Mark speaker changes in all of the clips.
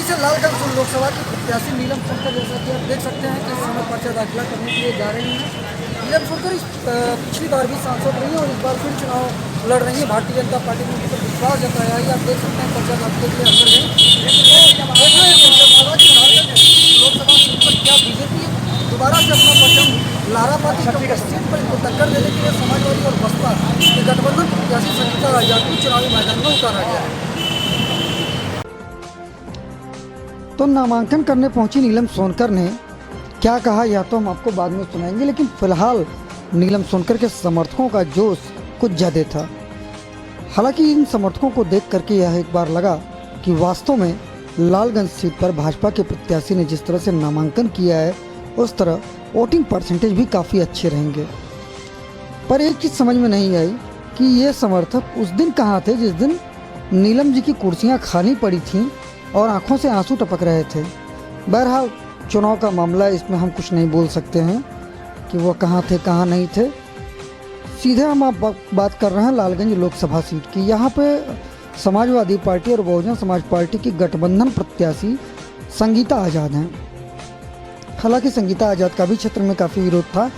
Speaker 1: से लालगंज लोकसभा की प्रत्याशी नीलम सोनकर, जैसा कि आप देख सकते हैं कि इस समय पर्चा दाखिला करने के लिए जा रही हैं। नीलम सोनकर पिछली बार भी सांसद रही हैं और इस बार फिर चुनाव लड़ रही हैं। भारतीय जनता पार्टी ने उनके पर विश्वास जताया है। आप देख सकते हैं पर्चा दाखिले के लिए अंदर गए। लोकसभा सीट पर क्या बीजेपी दोबारा से अपना परचम लहरा पाती है? सीट पर इनको टक्कर देने के लिए समाजवादी और बसपा के गठबंधन प्रत्याशी संगीता आजाद को चुनावी मैदान में उतारा गया है। तो नामांकन करने पहुंची नीलम सोनकर ने क्या कहा यह तो हम आपको बाद में सुनाएंगे, लेकिन फिलहाल नीलम सोनकर के समर्थकों का जोश कुछ ज़्यादा था। हालांकि इन समर्थकों को देख करके यह एक बार लगा कि वास्तव में लालगंज सीट पर भाजपा के प्रत्याशी ने जिस तरह से नामांकन किया है उस तरह वोटिंग परसेंटेज भी काफ़ी अच्छे रहेंगे। पर एक चीज़ समझ में नहीं आई कि ये समर्थक उस दिन कहाँ थे जिस दिन नीलम जी की कुर्सियाँ खाली पड़ी थीं और आंखों से आंसू टपक रहे थे। बहरहाल चुनाव का मामला है, इसमें हम कुछ नहीं बोल सकते हैं कि वो कहाँ थे कहाँ नहीं थे। सीधे हम आप बात कर रहे हैं लालगंज लोकसभा सीट की। यहाँ पे समाजवादी पार्टी और बहुजन समाज पार्टी की गठबंधन प्रत्याशी संगीता आज़ाद हैं। हालांकि संगीता आज़ाद का भी क्षेत्र में काफ़ी विरोध था,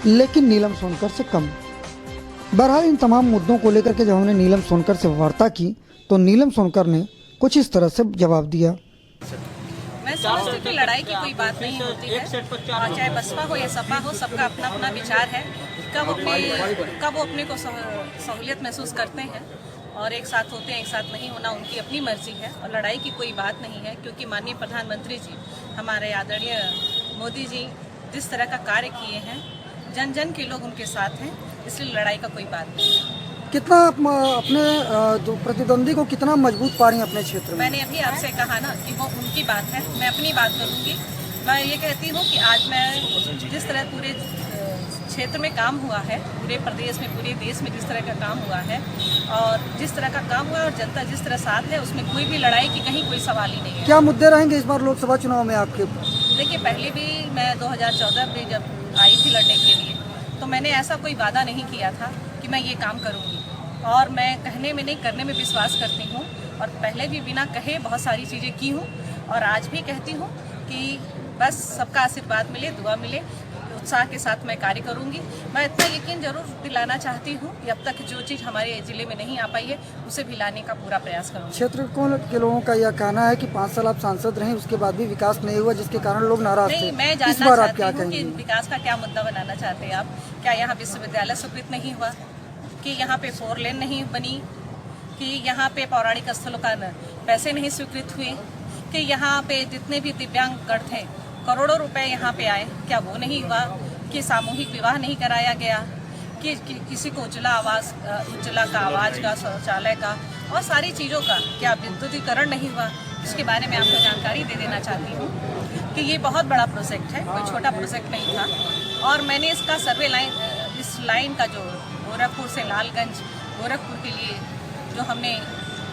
Speaker 1: लेकिन नीलम सोनकर से कम। बहरहाल इन तमाम मुद्दों को लेकर के जब हमने नीलम सोनकर से वार्ता की तो नीलम सोनकर ने कुछ इस तरह से जवाब दिया।
Speaker 2: मैं समझती हूँ कि लड़ाई की कोई बात नहीं होती है, और चाहे बसपा हो या सपा हो, सबका अपना अपना विचार है कब वो अपने को सहूलियत महसूस करते हैं और एक साथ होते हैं, एक साथ नहीं होना उनकी अपनी मर्जी है। और लड़ाई की कोई बात नहीं है, क्योंकि माननीय प्रधानमंत्री जी हमारे आदरणीय मोदी जी जिस तरह का कार्य किए हैं, जन जन के लोग उनके साथ हैं, इसलिए लड़ाई का कोई बात नहीं है।
Speaker 1: कितना अपने जो प्रतिद्वंदी को कितना मजबूत पा रही हैं अपने क्षेत्र में?
Speaker 2: मैंने अभी आपसे कहा ना कि वो उनकी बात है, मैं अपनी बात करूंगी। मैं ये कहती हूँ कि आज मैं जिस तरह पूरे क्षेत्र में काम हुआ है, पूरे प्रदेश में पूरे देश में जिस तरह का काम हुआ है और जिस तरह का काम हुआ है और जनता जिस तरह साथ है, उसमें कोई भी लड़ाई की कहीं कोई सवाल ही नहीं है।
Speaker 1: क्या मुद्दे रहेंगे इस बार लोकसभा चुनाव में आपके?
Speaker 2: देखिए, पहले भी मैं 2014 में जब आई थी लड़ने के लिए तो मैंने ऐसा कोई वादा नहीं किया था कि मैं ये काम करूँगी, और मैं कहने में नहीं करने में विश्वास करती हूँ। और पहले भी बिना कहे बहुत सारी चीज़ें की हूँ और आज भी कहती हूँ कि बस सबका आशीर्वाद मिले, दुआ मिले, उत्साह के साथ मैं कार्य करूँगी। मैं इतना यकीन जरूर दिलाना चाहती हूँ कि अब तक जो चीज़ हमारे ज़िले में नहीं आ पाई है उसे भी लाने का पूरा प्रयास करूँगी।
Speaker 1: क्षेत्र के लोगों का यह कहना है कि 5 साल आप सांसद रहे, उसके बाद भी विकास नहीं हुआ, जिसके कारण लोग नाराज थे।
Speaker 2: मैं जानना चाहती हूँ कि विकास का क्या मुद्दा बनाना चाहते हैं आप? क्या यहाँ विश्वविद्यालय स्वीकृत नहीं हुआ, कि यहाँ पे 4 लेन नहीं बनी, कि यहाँ पे पौराणिक स्थलों का पैसे नहीं स्वीकृत हुए, कि यहाँ पे जितने भी दिव्यांग गण थे करोड़ों रुपए यहाँ पे आए, क्या वो नहीं हुआ, कि सामूहिक विवाह नहीं कराया गया, कि किसी को उज्ज्वला का आवाज का, शौचालय का और सारी चीज़ों का क्या विद्युतीकरण नहीं हुआ। इसके बारे में आपको जानकारी दे देना चाहती हूँ कि ये बहुत बड़ा प्रोजेक्ट है, कोई छोटा प्रोजेक्ट नहीं था। और मैंने इसका सर्वे इस लाइन का जो गोरखपुर से लालगंज गोरखपुर के लिए जो हमने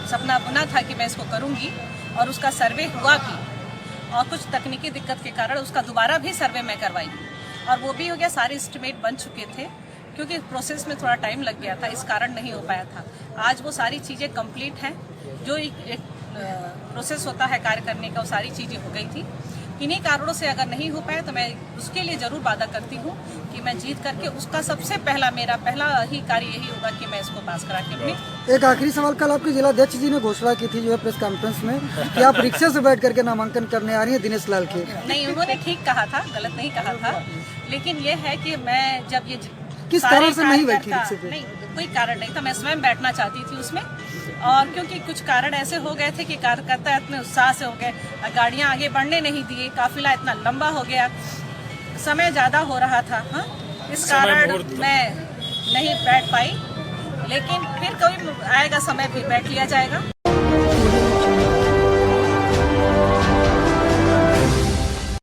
Speaker 2: सपना बुना था कि मैं इसको करूंगी, और उसका सर्वे हुआ भी, और कुछ तकनीकी दिक्कत के कारण उसका दोबारा भी सर्वे मैं करवाई और वो भी हो गया। सारे एस्टिमेट बन चुके थे, क्योंकि प्रोसेस में थोड़ा टाइम लग गया था, इस कारण नहीं हो पाया था। आज वो सारी चीज़ें कंप्लीट हैं, जो एक प्रोसेस होता है कार्य करने का, वो सारी चीज़ें हो गई थी। इन्हीं कारणों से अगर नहीं हो पाया तो मैं उसके लिए ज़रूर वादा करती हूँ कि मैं जीत करके उसका सबसे मेरा पहला ही कार्य यही होगा कि मैं इसको पास करा के अपनी।
Speaker 1: एक आखिरी सवाल, कल आपके जिलाध्यक्ष जी ने घोषणा की थी जो है प्रेस कॉन्फ्रेंस में कि आप रिक्शे से बैठ करके नामांकन करने आ रही हैं दिनेश लाल के।
Speaker 2: नहीं, उन्होंने ठीक कहा था, गलत नहीं कहा था, लेकिन ये है कि मैं जब ये
Speaker 1: किस कारण से नहीं बैठी रिक्शे पे?
Speaker 2: नहीं, कोई कारण नहीं था, मैं स्वयं बैठना चाहती थी उसमें, और क्योंकि कुछ कारण ऐसे हो गए थे कि कार्यकर्ता इतने उत्साह से हो गए, गाड़ियां आगे बढ़ने नहीं दिए, काफिला इतना लंबा हो गया, समय ज़्यादा हो रहा था। हाँ, इस कारण मैं नहीं बैठ पाई, लेकिन फिर कभी आएगा समय, भी बैठ लिया जाएगा।